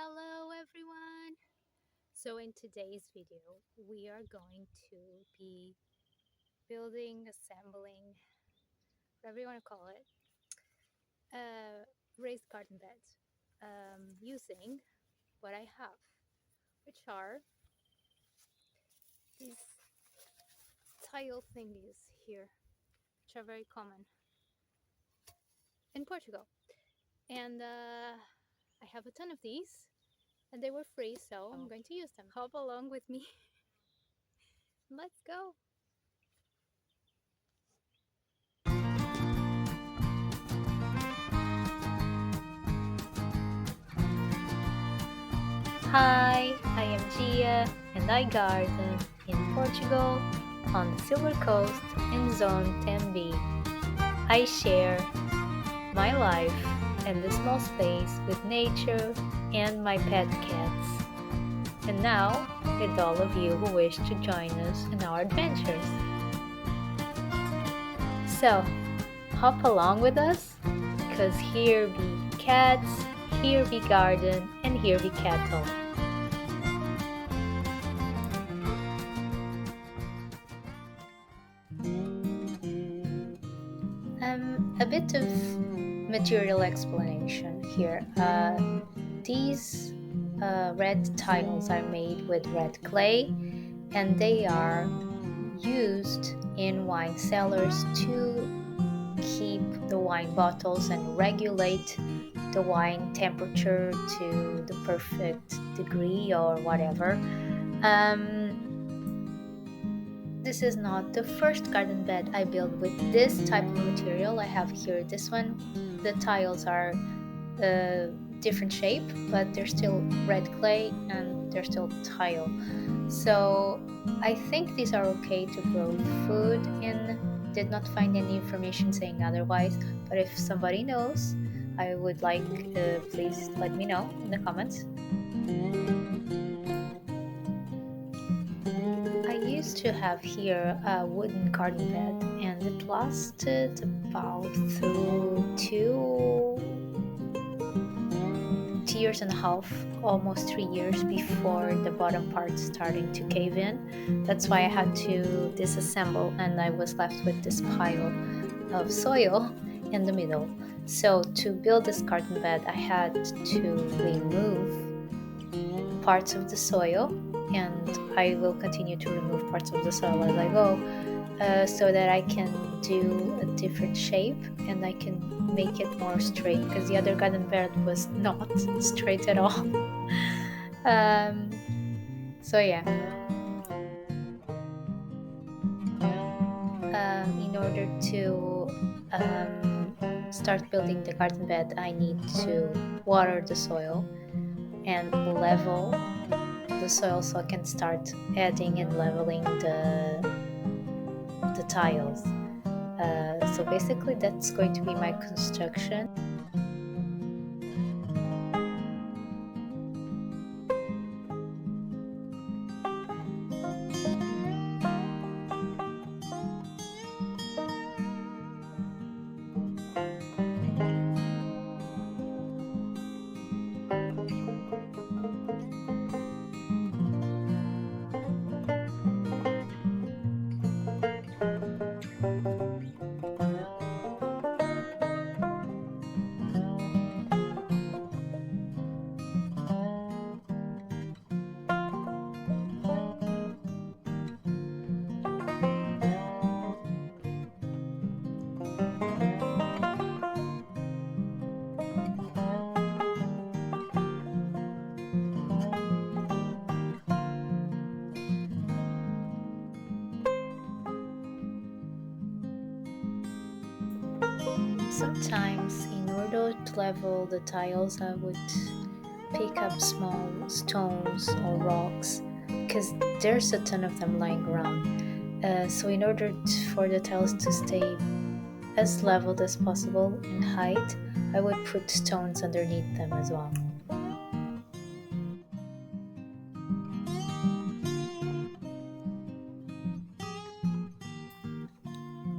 Hello everyone! So in today's video, we are going to be building, assembling, whatever you want to call it, a raised garden bed using what I have, which are these tile thingies here, which are very common in Portugal. And I have a ton of these, and they were free, so I'm going to use them. Hop along with me. Let's go! Hi, I am Gia and I garden in Portugal on the Silver Coast in Zone 10B. I share my life and the small space with nature and my pet cats. And now with all of you who wish to join us in our adventures. So, hop along with us, because here be cats, here be garden, and here be cattle. A bit of material explanation here. These red tiles are made with red clay, and they are used in wine cellars to keep the wine bottles and regulate the wine temperature to the perfect degree or whatever. This is not the first garden bed I built with this type of material. I have here this one. The tiles are different shape, but they're still red clay and they're still tile. So I think these are okay to grow food in. Did not find any information saying otherwise, but if somebody knows, I would like, please let me know in the comments. I used to have here a wooden garden bed, and it lasted about through 2 years and a half, almost 3 years before the bottom part starting to cave in. That's why I had to disassemble, and I was left with this pile of soil in the middle. So to build this garden bed, I had to remove parts of the soil, and I will continue to remove parts of the soil as I go, so that I can do a different shape and I can make it more straight, because the other garden bed was not straight at all. So yeah, in order to start building the garden bed, I need to water the soil and level the soil so I can start adding and leveling the tiles. So basically that's going to be my construction. Sometimes in order to level the tiles, I would pick up small stones or rocks, because there's a ton of them lying around. So in order for the tiles to stay as leveled as possible in height, I would put stones underneath them as well.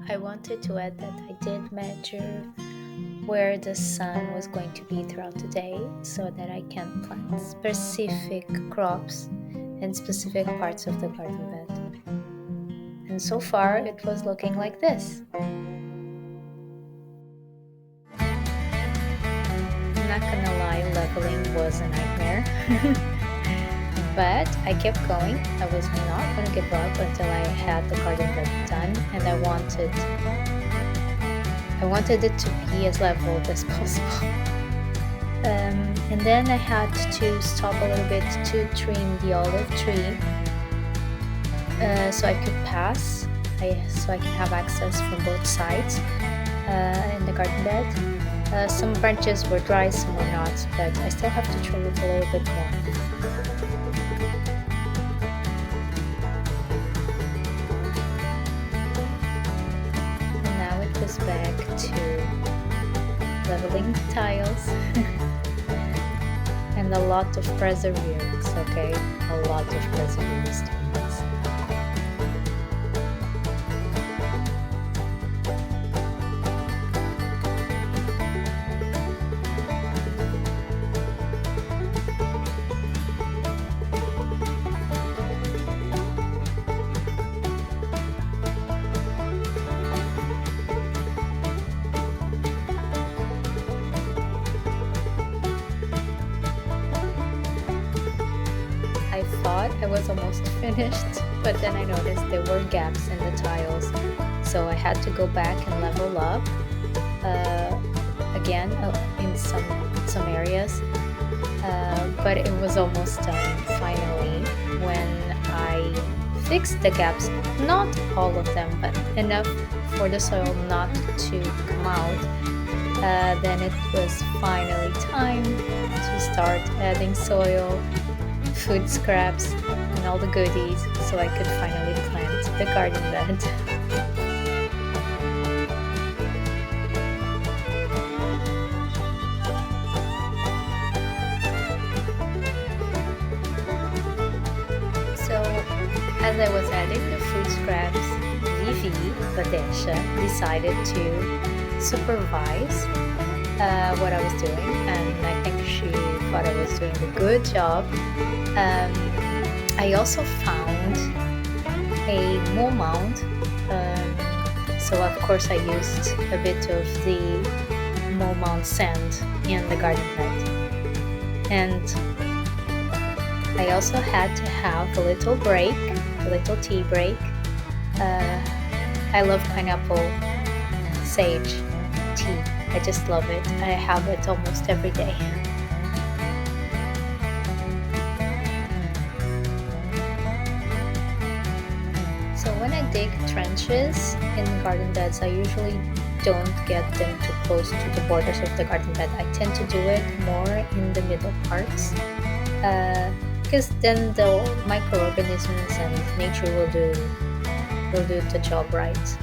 I wanted to add that I did measure where the sun was going to be throughout the day so that I can plant specific crops in specific parts of the garden bed. And so far it was looking like this. I'm not gonna lie, leveling was a nightmare. But I kept going. I was not gonna give up until I had the garden bed done, and I wanted it to be as leveled as possible. And then I had to stop a little bit to trim the olive tree so I could pass, so I can have access from both sides in the garden bed. Some branches were dry, some were not, but I still have to trim it a little bit more. And now it goes back to leveling the tiles and a lot of preserverence, okay? A lot of preserverence doing this. I thought I was almost finished, but then I noticed there were gaps in the tiles, so I had to go back and level up again in some areas, but it was almost done finally when I fixed the gaps, not all of them, but enough for the soil not to come out. Then it was finally time to start adding soil, food scraps, and all the goodies so I could finally plant the garden bed. So as I was adding the food scraps, Vivi, Badesha, decided to supervise what I was doing, and I think she thought I was doing a good job. I also found a mole mound, so of course I used a bit of the mole mound sand in the garden bed, and I also had to have a little break, a little tea break. I love pineapple sage tea. I just love it. I have it almost every day. So when I dig trenches in garden beds, I usually don't get them too close to the borders of the garden bed. I tend to do it more in the middle parts, because then the microorganisms and nature will do the job right.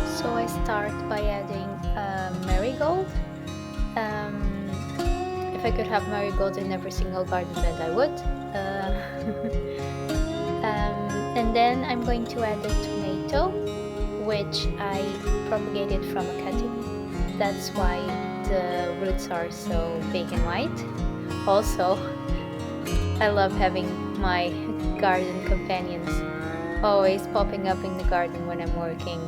So I start by adding marigold. Um, if I could have marigolds in every single garden bed, I would. And then I'm going to add the tomato, which I propagated from a cutting. That's why the roots are so big and white. Also, I love having my garden companions always popping up in the garden when I'm working.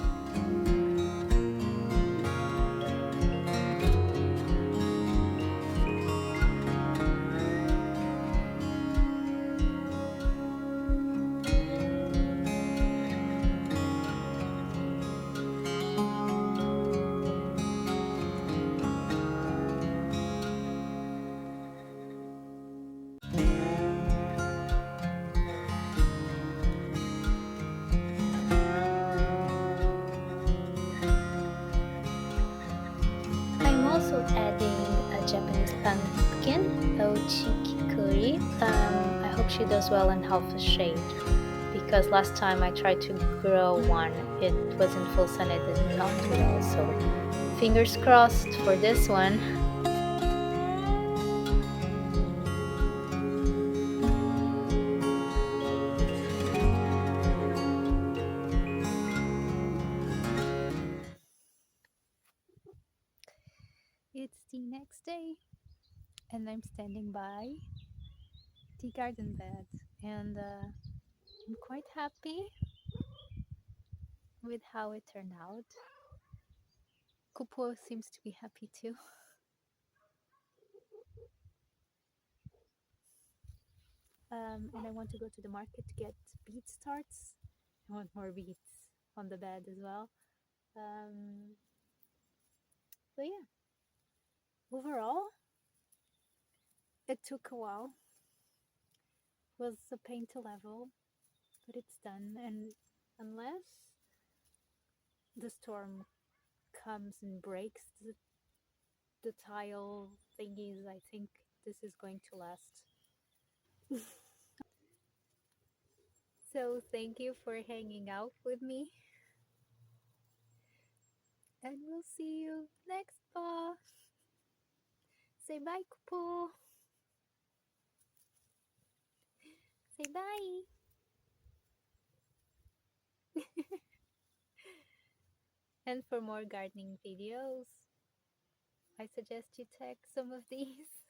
I'm also adding a Japanese pumpkin, Ochikikuri. I hope she does well in half a shade, because last time I tried to grow one, it was in full sun, it did not do well, so fingers crossed for this one. It's the next day, and I'm standing by the garden bed, and I'm quite happy with how it turned out. Kupo seems to be happy too. And I want to go to the market to get beet starts. I want more beets on the bed as well. So yeah, overall, it took a while. It was a pain to level, but it's done. And unless the storm comes and breaks the tile thingies, I think this is going to last. So thank you for hanging out with me, and we'll see you next pa. Say bye, Kupo. Say bye. And for more gardening videos, I suggest you check some of these.